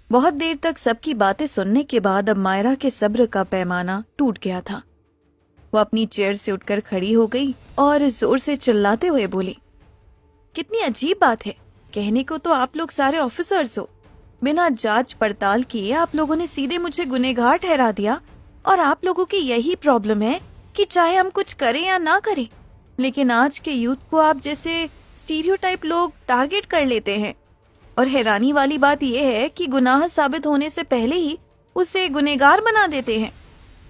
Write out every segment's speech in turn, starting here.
बहुत देर तक सबकी बातें सुनने के बाद अब मायरा के सब्र का पैमाना टूट गया था। वो अपनी चेयर से उठकर खड़ी हो गई और जोर से चिल्लाते हुए बोली, कितनी अजीब बात है। कहने को तो आप लोग सारे ऑफिसर्स हो, बिना जांच पड़ताल किए आप लोगों ने सीधे मुझे गुनहगार ठहरा दिया। और आप लोगों की यही प्रॉब्लम है कि चाहे हम कुछ करें या ना करें, लेकिन आज के यूथ को आप जैसे स्टीरियोटाइप लोग टारगेट कर लेते हैं। और हैरानी वाली बात यह है कि गुनाह साबित होने से पहले ही उसे गुनहगार बना देते हैं।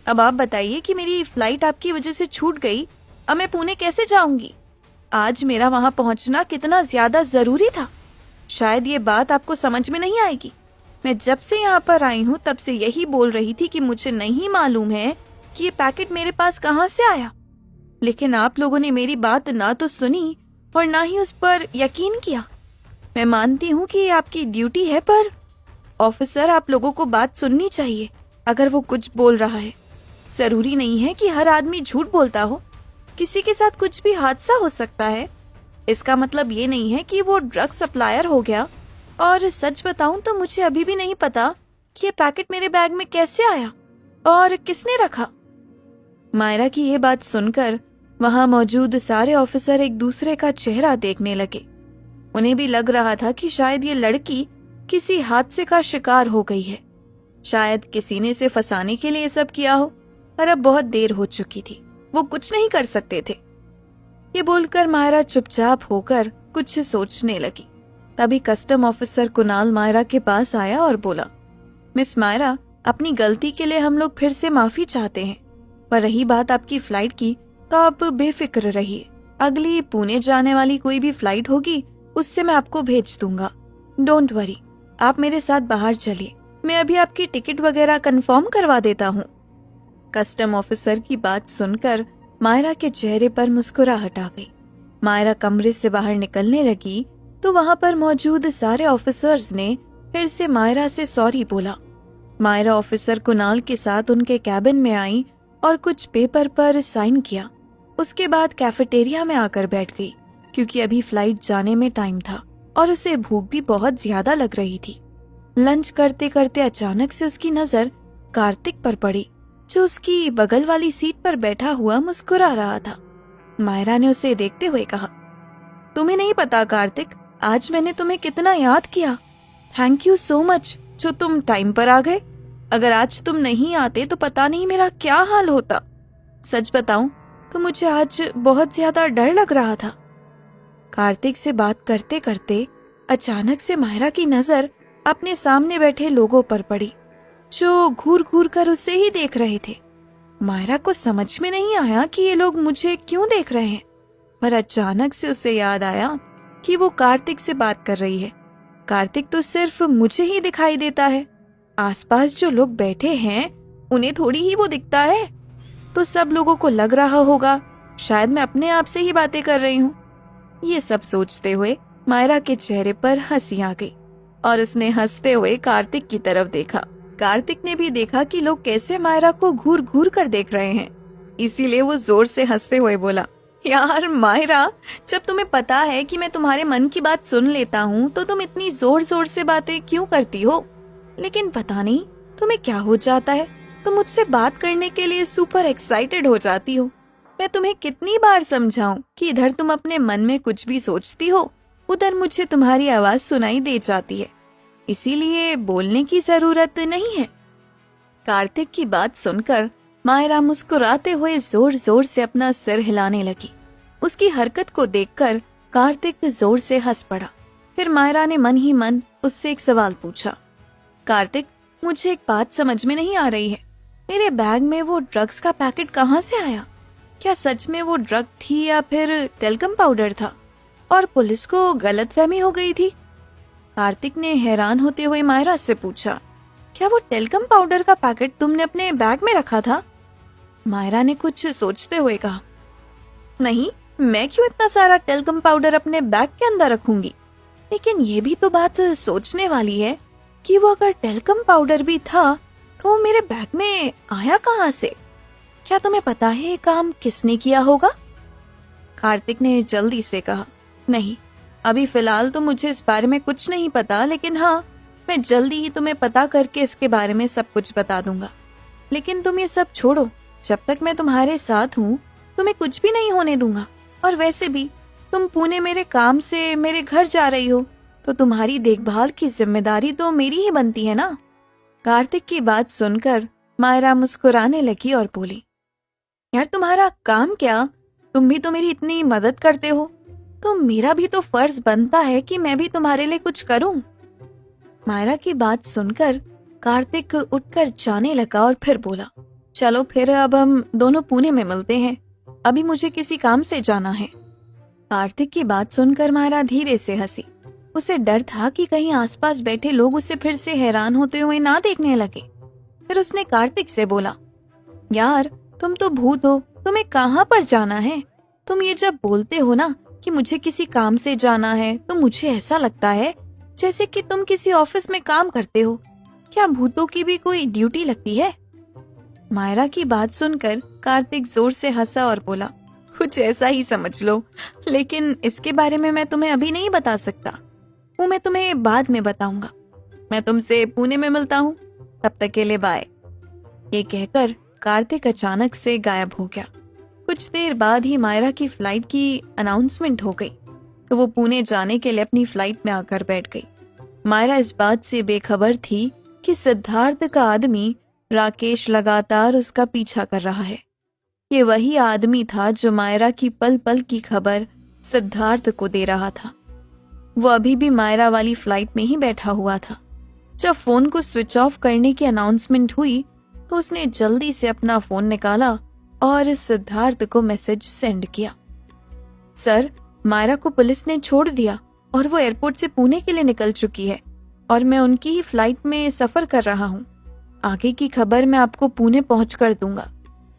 अब आप बताइए कि मेरी फ्लाइट आपकी वजह से छूट गई, अब मैं पुणे कैसे जाऊंगी? आज मेरा वहां पहुंचना कितना ज्यादा जरूरी था। शायद ये बात आपको समझ में नहीं आएगी। मैं जब से यहाँ पर आई हूँ तब से यही बोल रही थी कि मुझे नहीं मालूम है कि ये पैकेट मेरे पास कहाँ से आया, लेकिन आप लोगों ने मेरी बात ना तो सुनी और ना ही उस पर यकीन किया। मैं मानती हूँ कि ये आपकी ड्यूटी है, पर ऑफिसर आप लोगों को बात सुननी चाहिए अगर वो कुछ बोल रहा है। जरूरी नहीं है कि हर आदमी झूठ बोलता हो, किसी के साथ कुछ भी हादसा हो सकता है। इसका मतलब ये नहीं है कि वो ड्रग सप्लायर हो गया। और सच बताऊं तो मुझे अभी भी नहीं पता कि ये पैकेट मेरे बैग में कैसे आया और किसने रखा। मायरा की ये बात सुनकर वहां मौजूद सारे ऑफिसर एक दूसरे का चेहरा देखने लगे। उन्हें भी लग रहा था कि शायद ये लड़की किसी हादसे का शिकार हो गई है। शायद किसी ने इसे फंसाने के लिए सब किया हो, पर अब बहुत देर हो चुकी थी, वो कुछ नहीं कर सकते थे। ये बोलकर मायरा चुपचाप होकर कुछ सोचने लगी। तभी कस्टम ऑफिसर कुणाल मायरा के पास आया और बोला, मिस मायरा, अपनी गलती के लिए हम लोग फिर से माफी चाहते हैं, पर रही बात आपकी फ्लाइट की तो आप बेफिक्र रहिए। अगली पुणे जाने वाली कोई भी फ्लाइट होगी उससे मैं आपको भेज दूंगा। डोंट वरी, आप मेरे साथ बाहर चलिए, मैं अभी आपकी टिकट वगैरह कंफर्म करवा देता हूँ। कस्टम ऑफिसर की बात सुनकर मायरा के चेहरे पर मुस्कुराहट आ गई। मायरा कमरे से बाहर निकलने लगी तो वहां पर मौजूद सारे ऑफिसर्स ने फिर से मायरा से सॉरी बोला। मायरा ऑफिसर कुणाल के साथ उनके कैबिन में आई और कुछ पेपर पर साइन किया। उसके बाद कैफेटेरिया में आकर बैठ गई, क्योंकि अभी फ्लाइट जाने में टाइम था और उसे भूख भी बहुत ज्यादा लग रही थी। लंच करते करते अचानक से उसकी नजर कार्तिक पर पड़ी, जो उसकी बगल वाली सीट पर बैठा हुआ मुस्कुरा रहा था। मायरा ने उसे देखते हुए कहा, तुम्हें नहीं पता कार्तिक, आज मैंने तुम्हें कितना याद किया। थैंक यू सो मच जो तुम टाइम पर आ गए। अगर आज तुम नहीं आते तो पता नहीं मेरा क्या हाल होता। सच बताऊं तो मुझे आज बहुत ज्यादा डर लग रहा था। कार्तिक से बात करते करते अचानक से मायरा की नजर अपने सामने बैठे लोगों पर पड़ी, जो घूर घूर कर उसे ही देख रहे थे। मायरा को समझ में नहीं आया कि ये लोग मुझे क्यों देख रहे हैं, पर अचानक से उसे याद आया कि वो कार्तिक से बात कर रही है। कार्तिक तो सिर्फ मुझे ही दिखाई देता है, आसपास जो लोग बैठे हैं उन्हें थोड़ी ही वो दिखता है। तो सब लोगों को लग रहा होगा शायद मैं अपने आप से ही बातें कर रही हूँ। ये सब सोचते हुए मायरा के चेहरे पर हंसी आ गई और उसने हंसते हुए कार्तिक की तरफ देखा। कार्तिक ने भी देखा कि लोग कैसे मायरा को घूर घूर कर देख रहे हैं, इसीलिए वो जोर से हंसते हुए बोला, यार मायरा, जब तुम्हें पता है कि मैं तुम्हारे मन की बात सुन लेता हूँ तो तुम इतनी जोर जोर से बातें क्यों करती हो? लेकिन पता नहीं तुम्हें क्या हो जाता है, तुम मुझसे बात करने के लिए सुपर एक्साइटेड हो जाती हो। मैं तुम्हें कितनी बार समझाऊं कि इधर तुम अपने मन में कुछ भी सोचती हो, उधर मुझे तुम्हारी आवाज सुनाई दे जाती है, इसीलिए बोलने की जरूरत नहीं है। कार्तिक की बात सुनकर मायरा मुस्कुराते हुए जोर जोर से अपना सिर हिलाने लगी। उसकी हरकत को देखकर कार्तिक जोर से हंस पड़ा। फिर मायरा ने मन ही मन उससे एक सवाल पूछा, कार्तिक, मुझे एक बात समझ में नहीं आ रही है, मेरे बैग में वो ड्रग्स का पैकेट कहाँ से आया? क्या सच में वो ड्रग थी या फिर टेल्कम पाउडर था और पुलिस को गलतफहमी हो गई थी? कार्तिक ने हैरान होते हुए मायरा से पूछा, क्या वो टेल्कम पाउडर का पैकेट तुमने अपने बैग में रखा था? मायरा ने कुछ सोचते हुए कहा, नहीं, मैं क्यों इतना सारा टेल्कम पाउडर अपने बैग के अंदर रखूंगी? लेकिन ये भी तो बात सोचने वाली है कि वो अगर टेल्कम पाउडर भी था तो वो मेरे बैग में आया कहाँ से? क्या तुम्हें पता है ये काम किसने किया होगा? कार्तिक ने जल्दी से कहा, नहीं, अभी फिलहाल तो मुझे इस बारे में कुछ नहीं पता, लेकिन हाँ, मैं जल्दी ही तुम्हें पता करके इसके बारे में सब कुछ बता दूंगा। लेकिन तुम ये सब छोड़ो, जब तक मैं तुम्हारे साथ हूँ तुम्हें कुछ भी नहीं होने दूंगा। और वैसे भी तुम पुणे मेरे काम से मेरे घर जा रही हो, तो तुम्हारी देखभाल की जिम्मेदारी तो मेरी ही बनती है ना। कार्तिक की बात सुनकर मायरा मुस्कुराने लगी और बोली, यार तुम्हारा काम क्या, तुम भी तो मेरी इतनी मदद करते हो, तो मेरा भी तो फर्ज बनता है कि मैं भी तुम्हारे लिए कुछ करूं। मायरा की बात सुनकर कार्तिक उठकर जाने लगा और फिर बोला, चलो फिर अब हम दोनों पुणे में मिलते हैं, अभी मुझे किसी काम से जाना है। कार्तिक की बात सुनकर मायरा धीरे से हंसी। उसे डर था कि कहीं आसपास बैठे लोग उसे फिर से हैरान होते हुए ना देखने लगे। फिर उसने कार्तिक से बोला, यार तुम तो भूत हो, तुम्हें कहाँ पर जाना है? तुम ये जब बोलते हो ना कि मुझे किसी काम से जाना है, तो मुझे ऐसा लगता है जैसे कि तुम किसी ऑफिस में काम करते हो। क्या भूतों की भी कोई ड्यूटी लगती है? मायरा की बात सुनकर कार्तिक जोर से हंसा और बोला, कुछ ऐसा ही समझ लो, लेकिन इसके बारे में मैं तुम्हें अभी नहीं बता सकता, वो मैं तुम्हें बाद में बताऊंगा। मैं तुमसे पुणे में मिलता हूँ, तब तक के लिए बाय। ये कहकर कार्तिक अचानक से गायब हो गया। कुछ देर बाद ही मायरा की फ्लाइट की अनाउंसमेंट हो गई, तो वो पुणे जाने के लिए अपनी फ्लाइट में आकर बैठ गई। मायरा इस बात से बेखबर थी कि सिद्धार्थ का आदमी राकेश लगातार उसका पीछा कर रहा है। ये वही आदमी था जो मायरा की पल पल की खबर सिद्धार्थ को दे रहा था। वो अभी भी मायरा वाली फ्लाइट में ही बैठा हुआ था। जब फोन को स्विच ऑफ करने की अनाउंसमेंट हुई तो उसने जल्दी से अपना फोन निकाला और सिद्धार्थ को मैसेज सेंड किया, सर मायरा को पुलिस ने छोड़ दिया और वो एयरपोर्ट से पुणे के लिए निकल चुकी है और मैं उनकी ही फ्लाइट में सफर कर रहा हूँ। आगे की खबर मैं आपको पुणे पहुँच कर दूंगा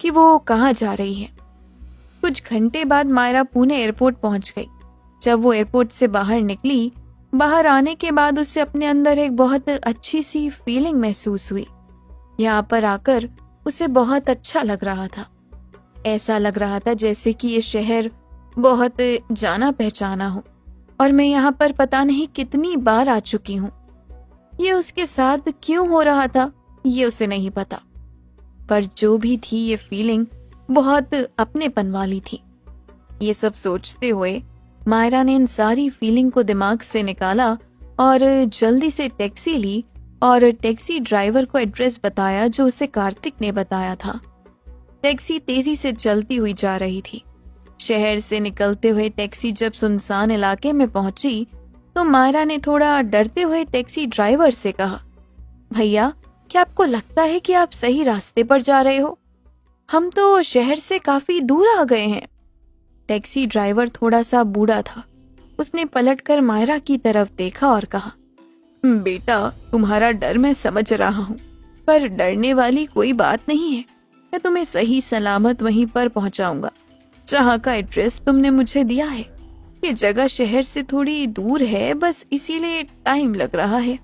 कि वो कहाँ जा रही है। कुछ घंटे बाद मायरा पुणे एयरपोर्ट पहुँच गई। जब वो एयरपोर्ट से बाहर निकली, बाहर आने के बाद उसे अपने अंदर एक बहुत अच्छी सी फीलिंग महसूस हुई। यहाँ पर आकर उसे बहुत अच्छा लग रहा था। ऐसा लग रहा था जैसे कि ये शहर बहुत जाना पहचाना हो और मैं यहाँ पर पता नहीं कितनी बार आ चुकी हूँ। ये उसके साथ क्यों हो रहा था ये उसे नहीं पता, पर जो भी थी ये फीलिंग बहुत अपनेपन वाली थी। ये सब सोचते हुए मायरा ने इन सारी फीलिंग को दिमाग से निकाला और जल्दी से टैक्सी ली और टैक्सी ड्राइवर को एड्रेस बताया जो उसे कार्तिक ने बताया था। टैक्सी तेजी से चलती हुई जा रही थी। शहर से निकलते हुए टैक्सी जब सुनसान इलाके में पहुंची तो मायरा ने थोड़ा डरते हुए टैक्सी ड्राइवर से कहा, भैया क्या आपको लगता है कि आप सही रास्ते पर जा रहे हो? हम तो शहर से काफी दूर आ गए हैं। टैक्सी ड्राइवर थोड़ा सा बूढ़ा था। उसने पलटकर मायरा की तरफ देखा और कहा, बेटा तुम्हारा डर मैं समझ रहा हूँ, पर डरने वाली कोई बात नहीं है। मैं तुम्हें सही सलामत वहीं पर पहुंचाऊंगा जहाँ का एड्रेस तुमने मुझे दिया है। ये जगह शहर से थोड़ी दूर है, बस इसीलिए टाइम लग रहा है।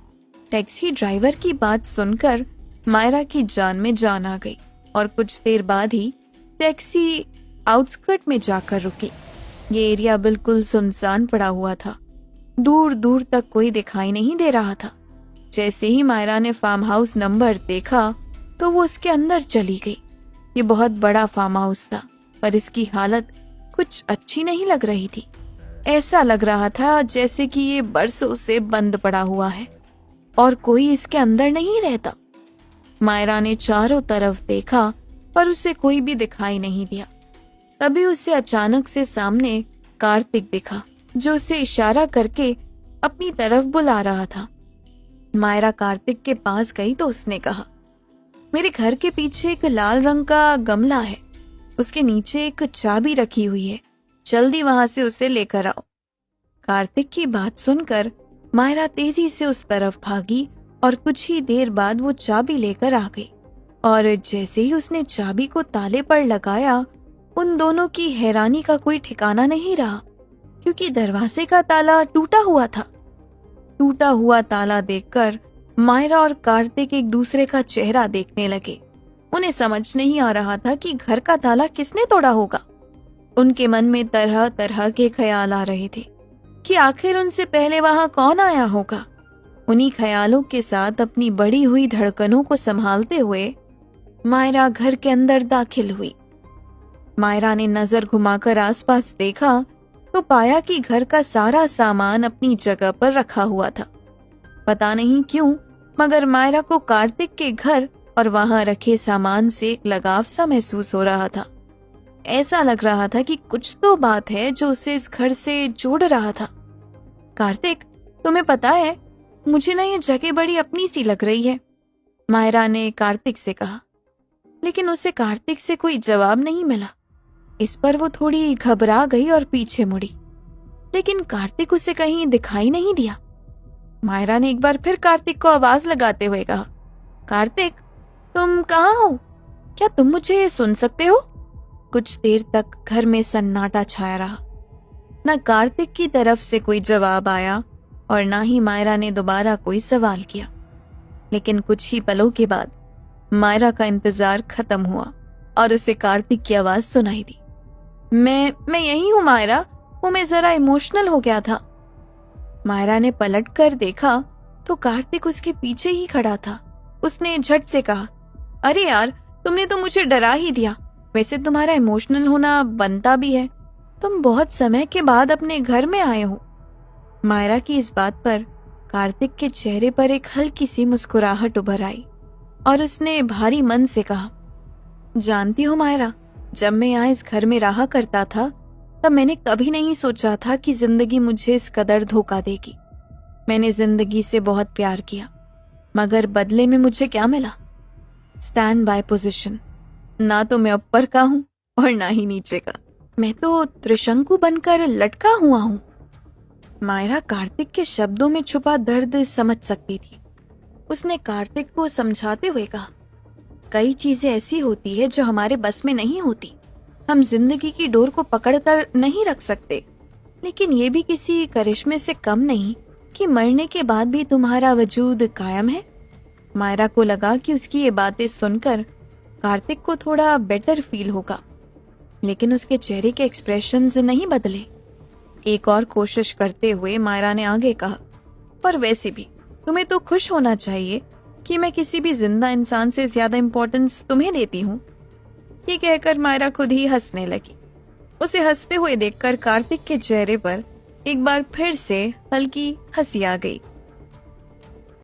टैक्सी ड्राइवर की बात सुनकर मायरा की जान में जान आ गई और कुछ देर बाद ही टैक्सी आउटस्कर्ट में जाकर रुकी। ये एरिया बिल्कुल सुनसान पड़ा हुआ था। दूर दूर तक कोई दिखाई नहीं दे रहा था। जैसे ही मायरा ने फार्म हाउस नंबर देखा तो वो उसके अंदर चली गई। ये बहुत बड़ा फार्म हाउस था, पर इसकी हालत कुछ अच्छी नहीं लग रही थी। ऐसा लग रहा था जैसे कि ये बरसों से बंद पड़ा हुआ है और कोई इसके अंदर नहीं रहता। मायरा ने चारों तरफ देखा पर उसे कोई भी दिखाई नहीं दिया। तभी उसे अचानक से सामने कार्तिक दिखा जो उसे इशारा करके अपनी तरफ बुला रहा था। मायरा कार्तिक के पास गई तो उसने कहा, मेरे घर के पीछे एक लाल रंग का गमला है, उसके नीचे एक चाबी रखी हुई है, जल्दी वहां से उसे लेकर आओ। कार्तिक की बात सुनकर मायरा तेजी से उस तरफ भागी और कुछ ही देर बाद वो चाबी लेकर आ गई। और जैसे ही उसने चाबी को ताले पर लगाया, उन दोनों की हैरानी का कोई ठिकाना नहीं रहा, क्योंकि दरवाजे का ताला टूटा हुआ था। टूटा हुआ ताला देखकर मायरा और कार्तिक एक दूसरे का चेहरा देखने लगे। उन्हें समझ नहीं आ रहा था कि घर का ताला किसने तोड़ा होगा। उनके मन में तरह तरह के ख्याल आ रहे थे कि आखिर उनसे पहले वहां कौन आया होगा। उन्हीं ख्यालों के साथ अपनी बढ़ी हुई धड़कनों को संभालते हुए मायरा घर के अंदर दाखिल हुई। मायरा ने नजर घुमाकर आसपास देखा तो पाया कि घर का सारा सामान अपनी जगह पर रखा हुआ था। पता नहीं क्यों, मगर मायरा को कार्तिक के घर और वहां रखे सामान से एक लगाव सा महसूस हो रहा था। ऐसा लग रहा था कि कुछ तो बात है जो उसे इस घर से जोड़ रहा था। कार्तिक, तुम्हें पता है, मुझे ना ये जगह बड़ी अपनी सी लग रही है, मायरा ने कार्तिक से कहा। लेकिन उसे कार्तिक से कोई जवाब नहीं मिला। इस पर वो थोड़ी घबरा गई और पीछे मुड़ी, लेकिन कार्तिक उसे कहीं दिखाई नहीं दिया। मायरा ने एक बार फिर कार्तिक को आवाज लगाते हुए कहा, कार्तिक, तुम कहाँ हो? क्या तुम मुझे सुन सकते हो? कुछ देर तक घर में सन्नाटा छाया रहा। न कार्तिक की तरफ से कोई जवाब आया और ना ही मायरा ने दोबारा कोई सवाल किया। लेकिन कुछ ही पलों के बाद मायरा का इंतजार खत्म हुआ और उसे कार्तिक की आवाज सुनाई दी। मैं यही हूं मायरा, वो मैं जरा इमोशनल हो गया था। मायरा ने पलट कर देखा तो कार्तिक उसके पीछे ही खड़ा था। उसने झट से कहा, अरे यार, तुमने तो मुझे डरा ही दिया। वैसे तुम्हारा इमोशनल होना बनता भी है, तुम बहुत समय के बाद अपने घर में आए हो। मायरा की इस बात पर कार्तिक के चेहरे पर एक हल्की सी मुस्कुराहट उभर आई और उसने भारी मन से कहा, जानती हो मायरा, जब मैं यहाँ इस घर में रहा करता था तब मैंने कभी नहीं सोचा था कि जिंदगी मुझे इस कदर धोखा देगी। मैंने जिंदगी से बहुत प्यार किया, मगर बदले में मुझे क्या मिला? Stand by position. ना तो मैं ऊपर का हूं और ना ही नीचे का, मैं तो त्रिशंकु बनकर लटका हुआ हूं। मायरा कार्तिक के शब्दों में छुपा दर्द समझ सकती थी। उसने कार्तिक को समझाते हुए कहा, कई चीजें ऐसी होती है जो हमारे बस में नहीं होती। हम जिंदगी की डोर को पकड़कर नहीं रख सकते, लेकिन ये भी किसी करिश्मे से कम नहीं कि मरने के बाद भी तुम्हारा वजूद कायम है। मायरा को लगा कि उसकी ये बातें सुनकर कार्तिक को थोड़ा बेटर फील होगा, लेकिन उसके चेहरे के एक्सप्रेशंस नहीं बदले। एक और कोशिश करते हुए मायरा ने आगे कहा, पर वैसे भी तुम्हें तो खुश होना चाहिए कि मैं किसी भी जिंदा इंसान से ज्यादा इम्पोर्टेंस तुम्हें देती हूँ। ये कहकर मायरा खुद ही हंसने लगी। उसे हंसते हुए देखकर कार्तिक के चेहरे पर एक बार फिर से हल्की हंसी आ गई।